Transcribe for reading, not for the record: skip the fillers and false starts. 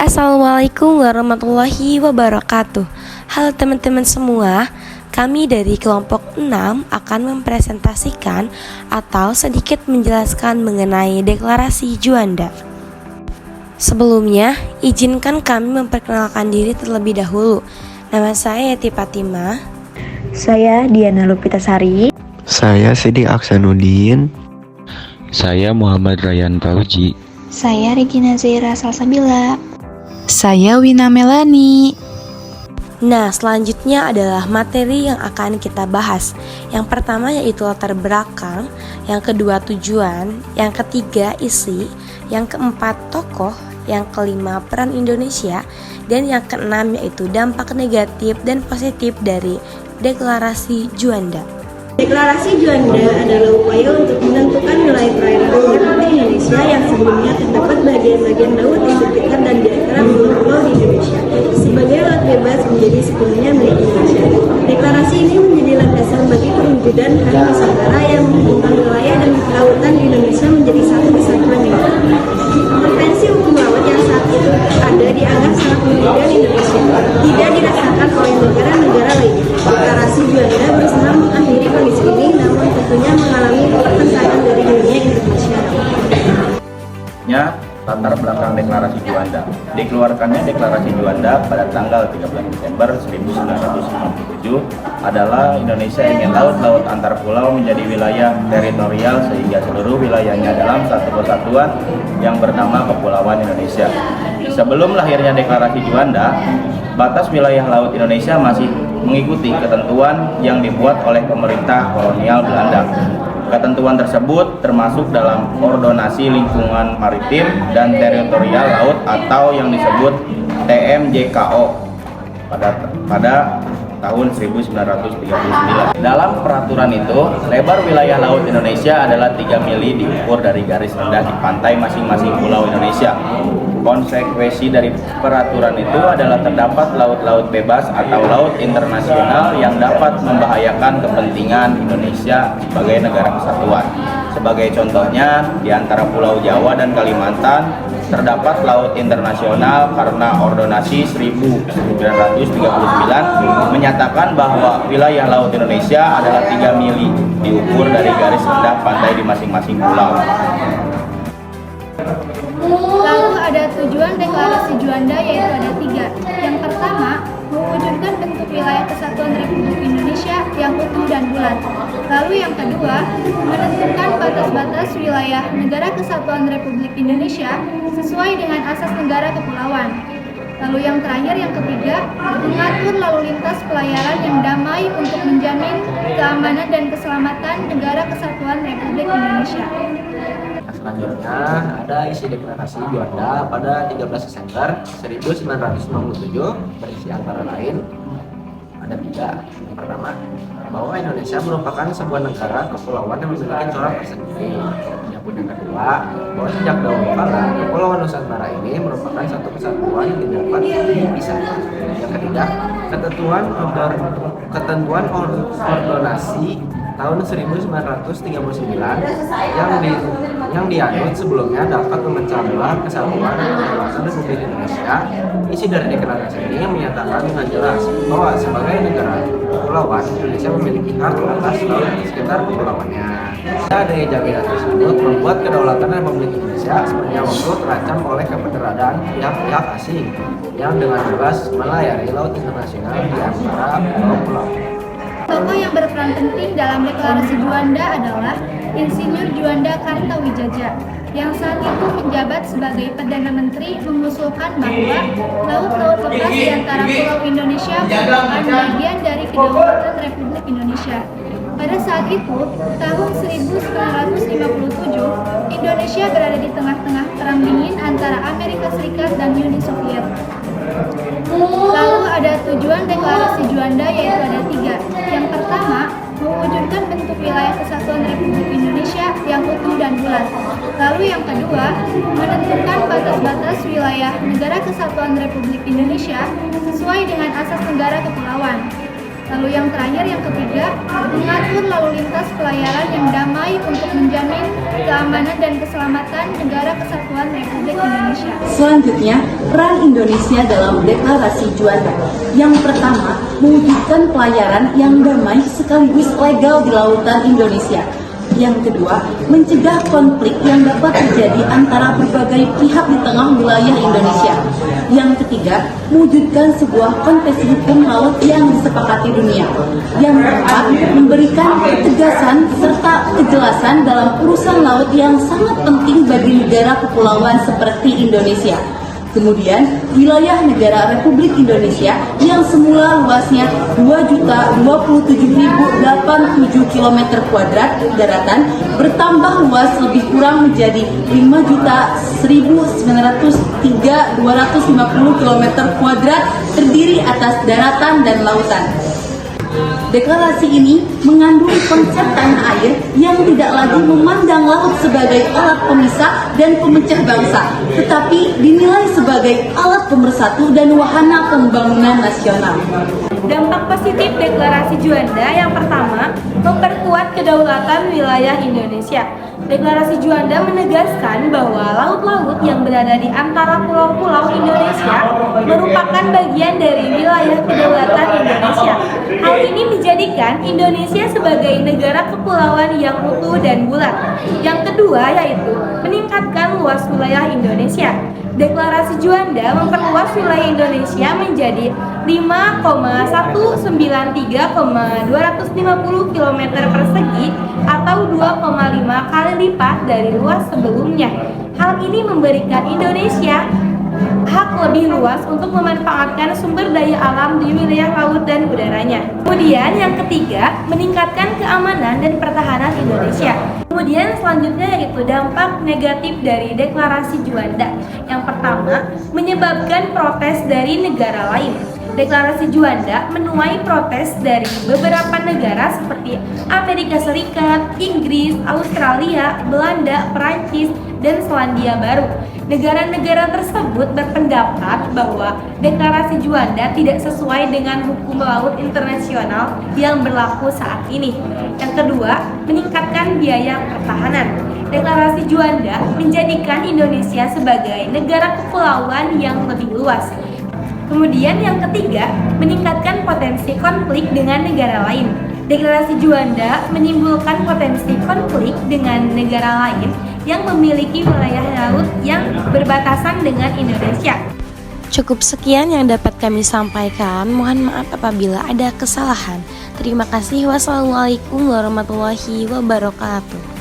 Assalamualaikum warahmatullahi wabarakatuh. Halo teman-teman semua, kami dari kelompok 6 akan mempresentasikan atau sedikit menjelaskan mengenai deklarasi Juanda. Sebelumnya, izinkan kami memperkenalkan diri terlebih dahulu. Nama saya Yati Fatima. Saya Diana Lupitasari. Saya Sidik Aksanuddin. Saya Muhammad Rayyan Fauzi. Saya Regina Zaira Salsabila. Saya Wina Melani. Nah, selanjutnya adalah materi yang akan kita bahas. Yang pertama yaitu latar belakang, yang kedua tujuan, yang ketiga isi, yang keempat tokoh, yang kelima peran Indonesia, dan yang keenam yaitu dampak negatif dan positif dari deklarasi Juanda. Deklarasi Juanda adalah upaya untuk menentukan wilayah perairan Republik Indonesia yang sebelumnya terdapat bagian-bagian laut di sekitar dan di antara pulau-pulau di Indonesia sebagai laut bebas menjadi sepenuhnya milik Indonesia. Deklarasi ini menjadi landasan bagi perwujudan Hari Nusantara yang menghubungkan wilayah dan kelautan di Indonesia menjadi satu kesatuan negara. Konvensi hukum laut yang saat itu ada dianggap sangat menggugah Indonesia, tidak dirasakan oleh negara-negara lainnya. Deklarasi Juanda berusaha mengakhiri kondisi ini, namun tentunya mengalami pertentangan dari dunia internasional. Latar belakang deklarasi Juanda. Dikeluarkannya deklarasi Juanda pada tanggal 13 Desember 1957 adalah Indonesia ingin laut-laut antar pulau menjadi wilayah teritorial sehingga seluruh wilayahnya dalam satu kesatuan yang bernama Kepulauan Indonesia. Sebelum lahirnya deklarasi Juanda, batas wilayah laut Indonesia masih mengikuti ketentuan yang dibuat oleh pemerintah kolonial Belanda. Ketentuan tersebut termasuk dalam Ordonansi Lingkungan Maritim dan Teritorial Laut atau yang disebut TMJKO pada tahun 1939. Dalam peraturan itu, lebar wilayah laut Indonesia adalah 3 mili diukur dari garis rendah di pantai masing-masing pulau Indonesia. Konsekuensi dari peraturan itu adalah terdapat laut-laut bebas atau laut internasional yang dapat membahayakan kepentingan Indonesia sebagai negara kesatuan. Sebagai contohnya, di antara Pulau Jawa dan Kalimantan terdapat laut internasional karena Ordonansi 1939 menyatakan bahwa wilayah laut Indonesia adalah 3 mili diukur dari garis rendah pantai di masing-masing pulau. Lalu ada tujuan deklarasi Juanda yaitu ada 3. Yang pertama, mewujudkan bentuk wilayah kesatuan Republik Indonesia yang utuh dan bulat. Lalu yang kedua, menentukan batas-batas wilayah negara kesatuan Republik Indonesia sesuai dengan asas negara kepulauan. Lalu yang terakhir, yang ketiga, mengatur lalu lintas pelayaran yang damai untuk menjamin keamanan dan keselamatan negara kesatuan Republik Indonesia. Selanjutnya ada isi deklarasi Juanda pada 13 Desember 1957 berisi antara lain ada 3. Yang pertama, bahwa Indonesia merupakan sebuah negara kepulauan yang memiliki corak tersendiri. Yang kedua, bahwa sejak dahulu kala Kepulauan Nusantara ini merupakan satu kesatuan yang tidak dapat dipisahkan. Yang ketiga, ketentuan Ordonansi tahun 1939 yang dianut sebelumnya dapat memecah belah kesatuan dan kedaulatan Republik Indonesia. Isi dari deklarasi ini menyatakan dengan jelas bahwa sebagai negara kepulauan, Indonesia memiliki hak atas laut di sekitar kepulauannya. Adanya jaminan tersebut membuat kedaulatan Republik Indonesia sebenarnya waktu terancam oleh keberadaan pihak-pihak asing yang dengan bebas melayari laut internasional di antara pulau-pulau. Tokoh yang berperan penting dalam deklarasi Juanda adalah Insinyur Juanda Kartawijaya yang saat itu menjabat sebagai Perdana Menteri mengusulkan bahwa laut-laut lepas di antara pulau Indonesia merupakan bagian dari kedaulatan Republik Indonesia. Pada saat itu, tahun 1957, Indonesia berada di tengah-tengah perang dingin antara Amerika Serikat dan Uni Soviet. Lalu ada tujuan deklarasi Juanda yaitu ada 3. Yang pertama, mewujudkan bentuk wilayah kesatuan Republik Indonesia yang utuh dan bulat. Lalu yang kedua, menentukan batas-batas wilayah negara kesatuan Republik Indonesia sesuai dengan asas negara kepulauan. Lalu yang terakhir, yang ketiga, mengatur lalu lintas pelayaran yang damai untuk menjamin keamanan dan keselamatan Negara Kesatuan Republik Indonesia. Selanjutnya, peran Indonesia dalam Deklarasi Juanda. Yang pertama, mewujudkan pelayaran yang damai sekaligus legal di lautan Indonesia. Yang kedua, mencegah konflik yang dapat terjadi antara berbagai pihak di tengah wilayah Indonesia. Yang ketiga, mewujudkan sebuah konvensi hukum laut yang disepakati dunia. Yang keempat, memberikan ketegasan serta kejelasan dalam urusan laut yang sangat penting bagi negara kepulauan seperti Indonesia. Kemudian, wilayah negara Republik Indonesia yang semula luasnya 2.027.087 km kuadrat daratan bertambah luas lebih kurang menjadi 5.109.250 km kuadrat terdiri atas daratan dan lautan. Deklarasi ini mengandung konsep tanah air yang tidak lagi memandang laut sebagai alat pemisah dan pemecah bangsa, tetapi dinilai sebagai alat pemersatu dan wahana pembangunan nasional. Dampak positif Deklarasi Juanda yang pertama, memperkuat kedaulatan wilayah Indonesia. Deklarasi Juanda menegaskan bahwa laut-laut yang berada di antara pulau-pulau Indonesia merupakan bagian dari wilayah kedaulatan Indonesia. Hal ini menjadikan Indonesia sebagai negara kepulauan yang utuh dan bulat. Yang kedua yaitu meningkatkan luas wilayah Indonesia. Deklarasi Juanda memperluas wilayah Indonesia menjadi 5,193,250 km persegi atau 2,5 kali lipat dari luas sebelumnya. Hal ini memberikan Indonesia hak lebih luas untuk memanfaatkan sumber daya alam di wilayah laut dan udaranya. Kemudian yang ketiga, meningkatkan keamanan dan pertahanan Indonesia. Kemudian selanjutnya yaitu dampak negatif dari Deklarasi Juanda. Yang pertama, menyebabkan protes dari negara lain. Deklarasi Juanda menuai protes dari beberapa negara seperti Amerika Serikat, Inggris, Australia, Belanda, Perancis, dan Selandia Baru. Negara-negara tersebut berpendapat bahwa Deklarasi Juanda tidak sesuai dengan hukum laut internasional yang berlaku saat ini. Yang kedua, meningkatkan biaya pertahanan. Deklarasi Juanda menjadikan Indonesia sebagai negara kepulauan yang lebih luas. Kemudian yang ketiga, meningkatkan potensi konflik dengan negara lain. Deklarasi Juanda menimbulkan potensi konflik dengan negara lain yang memiliki wilayah laut yang berbatasan dengan Indonesia. Cukup sekian yang dapat kami sampaikan. Mohon maaf apabila ada kesalahan. Terima kasih. Wassalamualaikum warahmatullahi wabarakatuh.